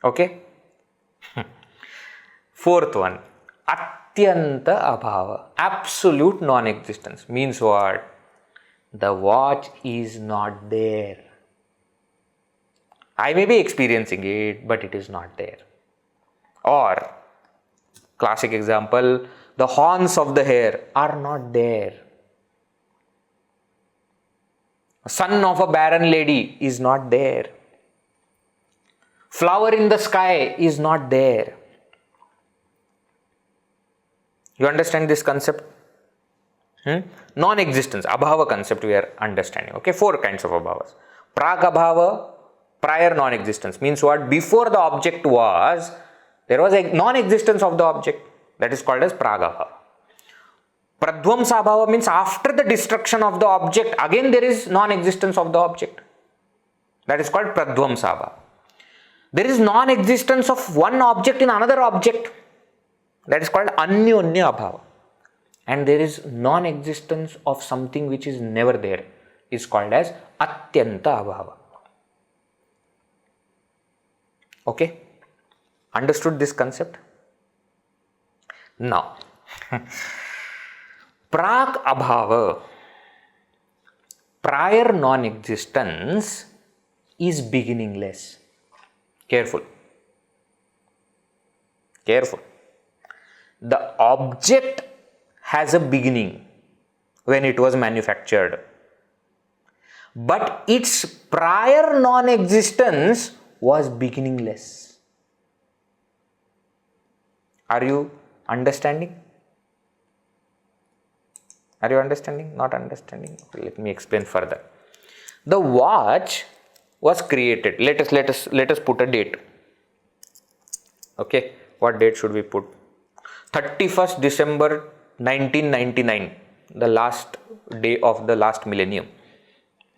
Okay? Fourth one, atyanta abhava, absolute non-existence. Means what? The watch is not there. I may be experiencing it, but it is not there. Or, classic example, the horns of the hare are not there. Son of a barren lady is not there. Flower in the sky is not there. You understand this concept? Non-existence, abhava concept we are understanding. Okay, 4 kinds of abhavas. Prag abhava, prior non-existence. Means what? Before the object was, there was a non-existence of the object. That is called as prag abhava. Pradvamsa abhava means after the destruction of the object, again there is non-existence of the object. That is called pradvamsa abhava. There is non-existence of one object in another object. That is called anyonya abhava. And there is non-existence of something which is never there. Is called as atyanta abhava. Okay? Understood this concept? Now, prag abhava, prior non-existence, is beginningless. Careful. Careful. The object has a beginning when it was manufactured, but its prior non-existence was beginningless. Are you understanding? Are you understanding? Not understanding? Let me explain further. The watch was created. Let us put a date. Okay, what date should we put? 31st December 1999, the last day of the last millennium.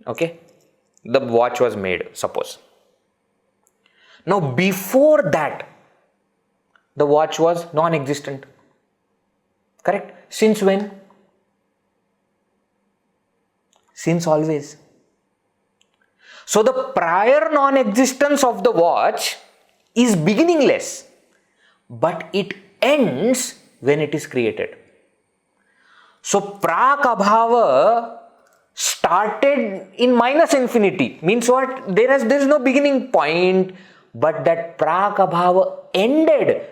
Okay, the watch was made, suppose. Now, before that, the watch was non-existent. Correct? Since when? Since always. So, the prior non-existence of the watch is beginningless, but it ends when it is created. So, prag abhava started in minus infinity. Means what? There is no beginning point, but that prag abhava ended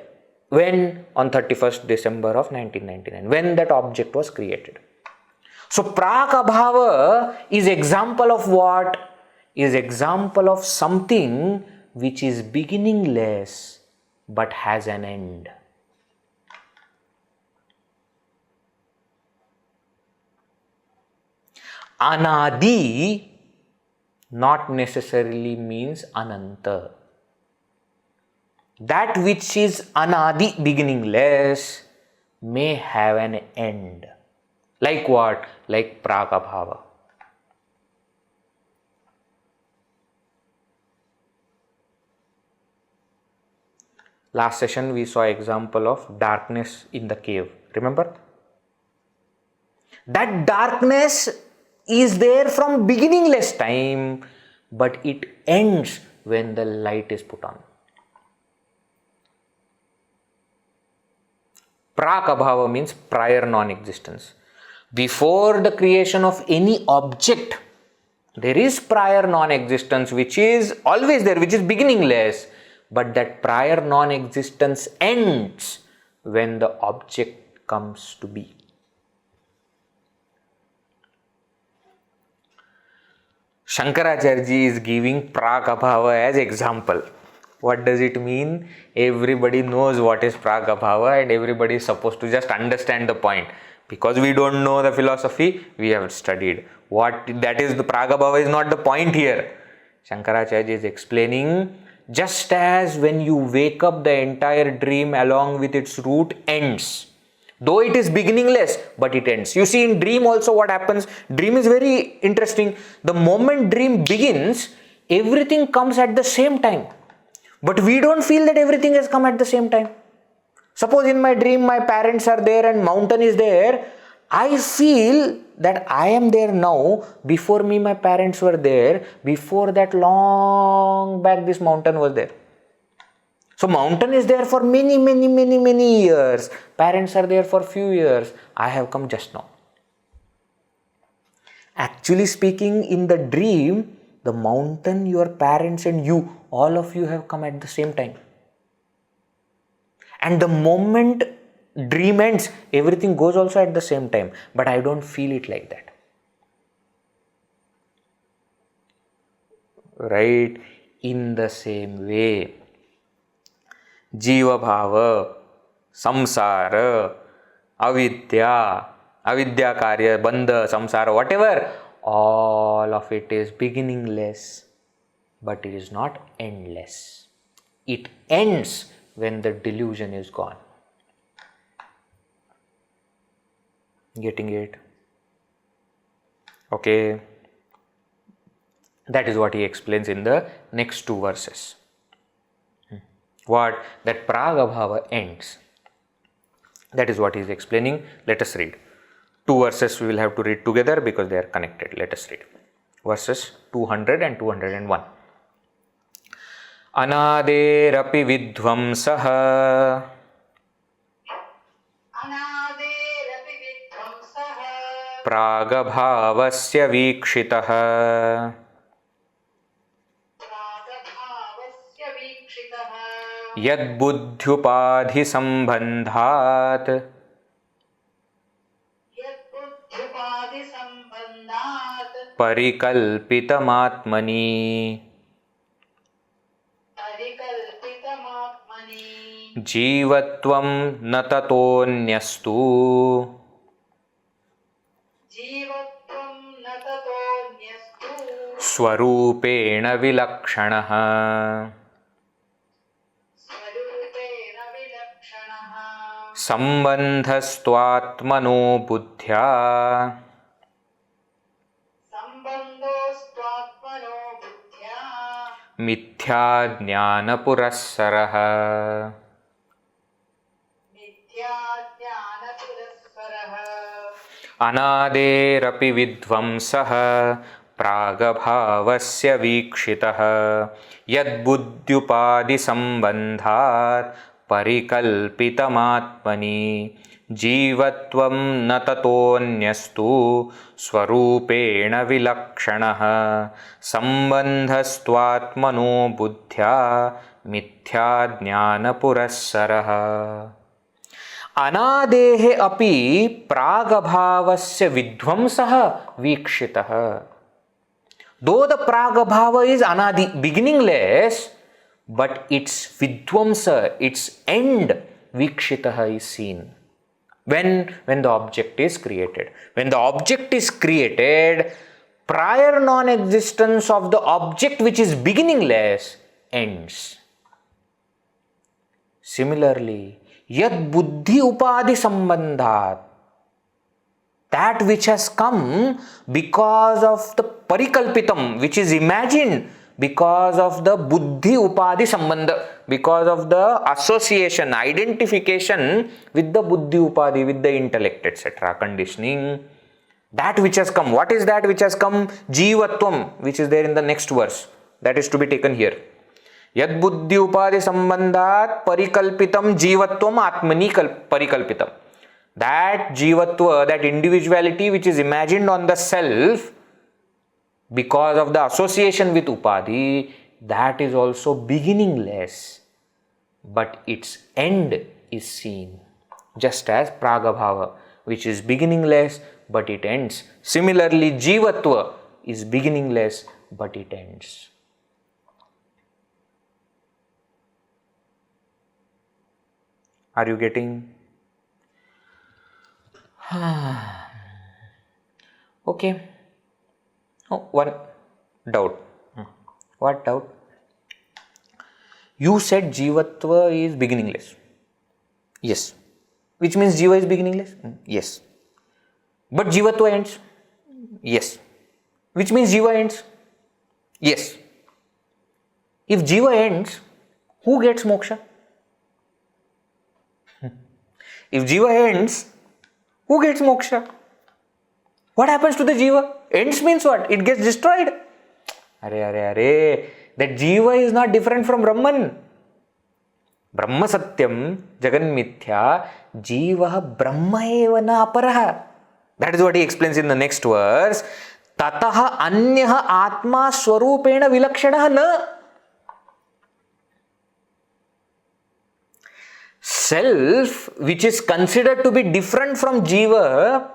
when on 31st December of 1999, when that object was created. So, prag abhava is example of what? Is example of something which is beginningless but has an end. Anadi not necessarily means ananta. That which is anadi, beginningless, may have an end. Like what? Like prag abhava. Last session we saw example of darkness in the cave. Remember? That darkness is there from beginningless time, but it ends when the light is put on. Prag abhava means prior non-existence. Before the creation of any object, there is prior non-existence which is always there, which is beginningless, but that prior non-existence ends when the object comes to be. Shankaracharya ji is giving prāgabhāva as example. What does it mean? Everybody knows what is prāgabhāva and everybody is supposed to just understand the point. Because we don't know the philosophy, we have studied. What that is, the prāgabhāva is not the point here. Shankaracharya ji is explaining, just as when you wake up, the entire dream along with its root ends. Though it is beginningless, but it ends. You see, in dream also what happens? Dream is very interesting. The moment dream begins, everything comes at the same time. But we don't feel that everything has come at the same time. Suppose in my dream, my parents are there and mountain is there. I feel that I am there now. Before me, my parents were there. Before that, long back, this mountain was there. So mountain is there for many years. Parents are there for few years. I have come just now. Actually speaking, in the dream, the mountain, your parents and you, all of you have come at the same time. And the moment dream ends, everything goes also at the same time. But I don't feel it like that. Right? In the same way, jīvabhāvo, samsara, avidya, avidya karya, bandha, samsara, whatever, all of it is beginningless, but it is not endless. It ends when the delusion is gone. Getting it? Okay. That is what he explains in the next two verses. What? That prāgabhāva ends. That is what he is explaining. Let us read. Two verses we will have to read together because they are connected. Let us read. Verses 200 and 201. Anāderapi vidvamsaha. Anāderapi vidvamsaha. Prāgabhāvasya vikṣitaha. Yadbuddhyupadhisambandhāt parikalpitamātmani jīvatvam na tato'nyastu svarūpena vilakṣanaha saṃbandhastvātmano buddhyā mithyājñānopurasaraha. Anāderapi vidvamsaha prāgabhāvasya vikṣitaha yadbuddhyupadhisambandhāt parikalpitamātmani jīvatvam na tato'nyastu svarūpena vilakṣanaha saṃbandhastvātmano buddhyā mithyājñānopurasaraha. Anādehe api prāgabhāvasya vidvamsaha vikṣitaha. Though the prāgabhāva is anadi, beginningless, but its vidvamsa, its end, vikṣitaha, is seen. When the object is created. When the object is created, prior non-existence of the object which is beginningless ends. Similarly, yad buddhi upadi sambandhat, that which has come because of the parikalpitam, which is imagined because of the buddhi upadi sambandha, because of the association, identification with the buddhi upadi, with the intellect, etc., conditioning. That which has come. What is that which has come? Jīvatvam, which is there in the next verse. That is to be taken here. Yad buddhi upadi sambandhat parikalpitam jīvatvam atmani parikalpitam. That jīvatva, that individuality which is imagined on the self because of the association with upadi, that is also beginningless, but its end is seen. Just as prāgabhāva, which is beginningless, but it ends. Similarly, jīvatva is beginningless, but it ends. Are you getting? Okay. Oh, one doubt. What doubt? You said jivatva is beginningless. Yes. Which means jiva is beginningless? Yes. But jivatva ends? Yes. Which means jiva ends? Yes. If jiva ends, who gets moksha? If jiva ends, who gets moksha? What happens to the jiva? Ends means what? It gets destroyed. That jiva is not different from Brahman. Brahma satyam, jagan mithya, jiva brahma eva na aparaha. That is what he explains in the next verse. Tataha anyaha atma swarupena vilakshanaha na. Self, which is considered to be different from jiva,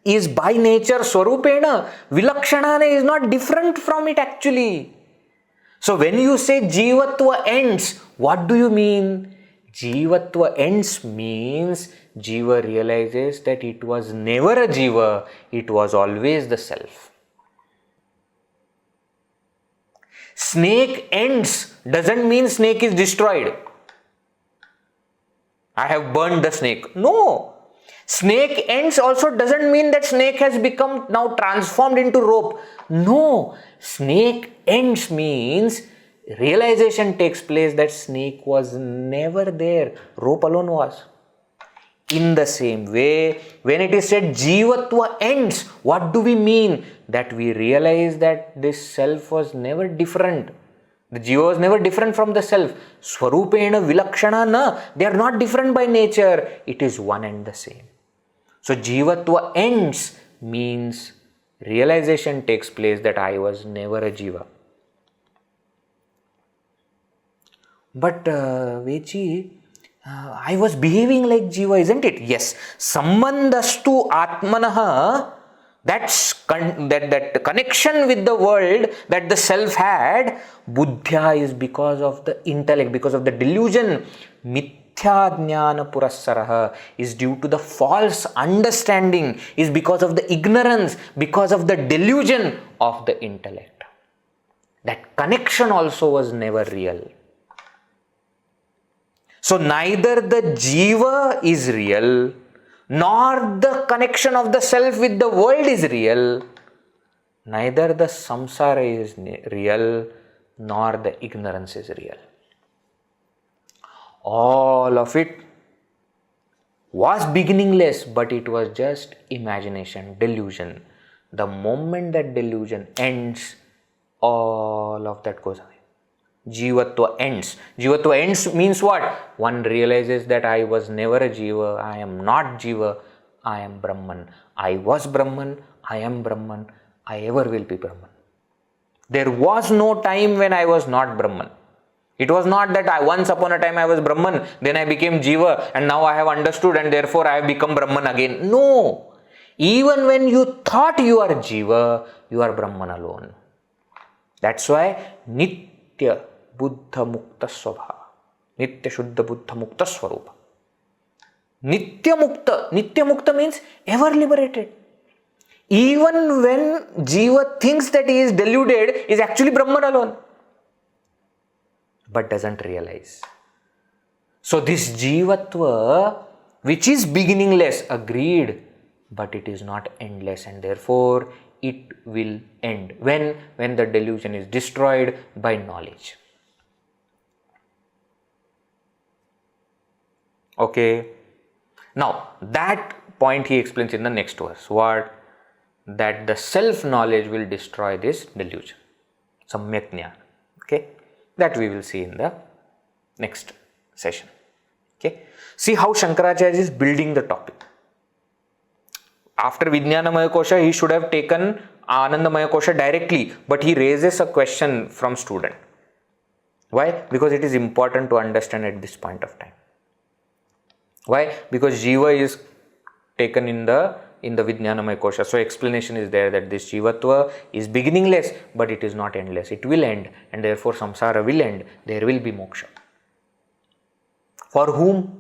is by nature swarupena. Vilakshana is not different from it actually. So when you say jivatva ends, what do you mean? Jivatva ends means jiva realizes that it was never a jiva, it was always the self. Snake ends doesn't mean snake is destroyed. I have burned the snake. No. Snake ends also doesn't mean that snake has become now transformed into rope. No. Snake ends means realization takes place that snake was never there. Rope alone was. In the same way, when it is said jivatva ends, what do we mean? That we realize that this self was never different. The jiva was never different from the self. Swarupena vilakshana na. They are not different by nature. It is one and the same. So jivatva ends means realization takes place that I was never a jiva. But Vechi, I was behaving like jiva, isn't it? Yes. Sammandhastu atmanaha, that connection with the world that the self had, buddhya is because of the intellect, because of the delusion. Mithyājñānopurasaraha is due to the false understanding, is because of the ignorance, because of the delusion of the intellect. That connection also was never real. So neither the jiva is real, nor the connection of the self with the world is real. Neither the samsara is real, nor the ignorance is real. All of it was beginningless, but it was just imagination, delusion. The moment that delusion ends, all of that goes away. Jivatva ends. Jivatva ends means what? One realizes that I was never a jiva, I am not jiva, I am Brahman. I was Brahman, I am Brahman, I ever will be Brahman. There was no time when I was not Brahman. It was not that once upon a time I was Brahman, then I became jiva and now I have understood and therefore I have become Brahman again. No. Even when you thought you are jiva, you are Brahman alone. That's why nitya buddha mukta svabhāva. Nitya shuddha buddha mukta swarupa. Nitya mukta means ever liberated. Even when jiva thinks that he is deluded, is actually Brahman alone, but doesn't realize. So this jivatva, which is beginningless, agreed, but it is not endless, and therefore it will end when the delusion is destroyed by knowledge. Okay. Now that point he explains in the next verse. What? That the self-knowledge will destroy this delusion. Samyak jnana. Okay. That we will see in the next session. Okay. See how Shankaracharya is building the topic. After Vijnanamaya Kosha, he should have taken Anandamaya Kosha directly, but he raises a question from student. Why? Because it is important to understand at this point of time. Why? Because jiva is taken in the in the Vijnanamaya Kosha. So explanation is there that this Jivatva is beginningless, but it is not endless. It will end, and therefore samsara will end. There will be moksha. For whom?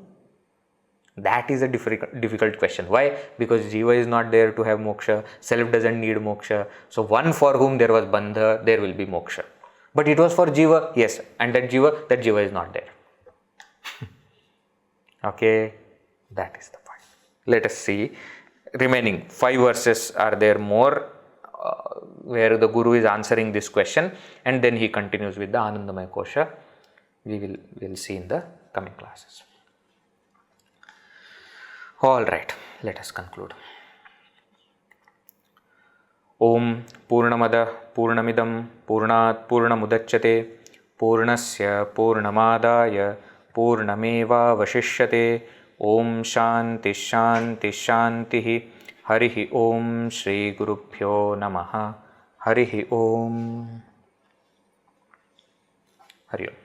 That is a difficult question. Why? Because Jiva is not there to have moksha. Self doesn't need moksha. So one for whom there was bandha, there will be moksha. But it was for Jiva, yes, and that Jiva is not there. Okay, that is the point. Let us see. Remaining 5 verses are there more where the Guru is answering this question, and then he continues with the Anandamaya Kosha. We will see in the coming classes. All right, let us conclude. Om Purnamada Purnamidam Purnat Purnamudachyate Purnasya Purnamadaya Purnameva Vashishyate. Om Shanti Shanti Shanti. Harihi Om Shri Gurubhyo Namaha. Harihi Om. Hari Om.